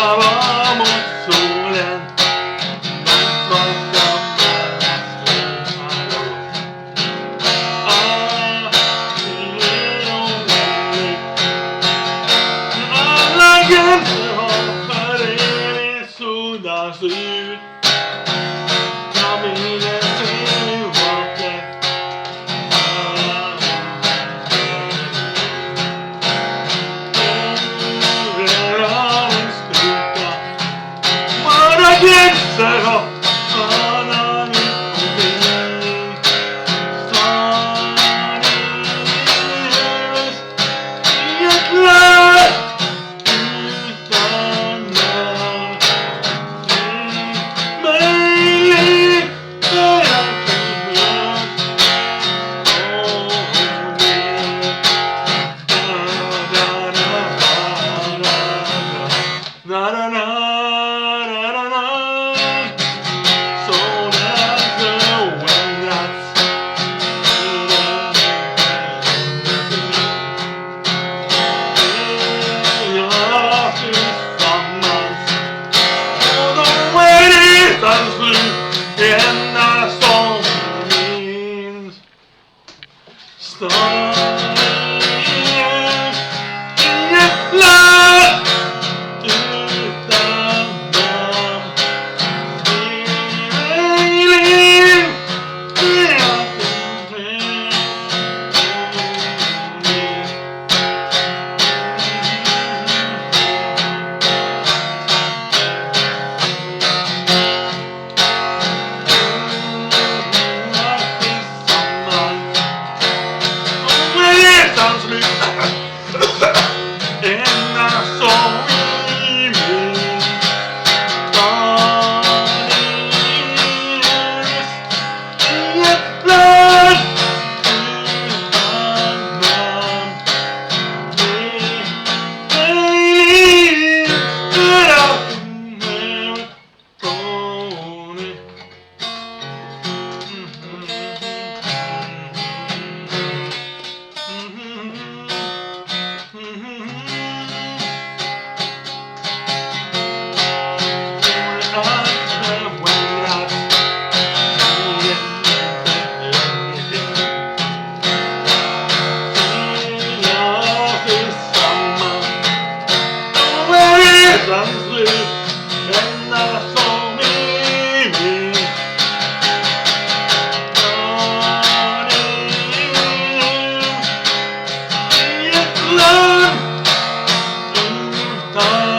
lava mot solen. Långt bakom deras låt. Alla gränser har för evigt suddas ut. Jag vill se vattnet. Våra gränser har alla nytt omkring. Staden i ett land utan namn. Möjligt för att na na na na na na. So that's the way that's jag tillsammans. Och då är det utan slut det enda som minns. Staden i ett land utan namn. Möjligt är att enda som vi minns. Staden i ett land utan namn. Möjligt är att enda som vi minns. Staden i ett land utan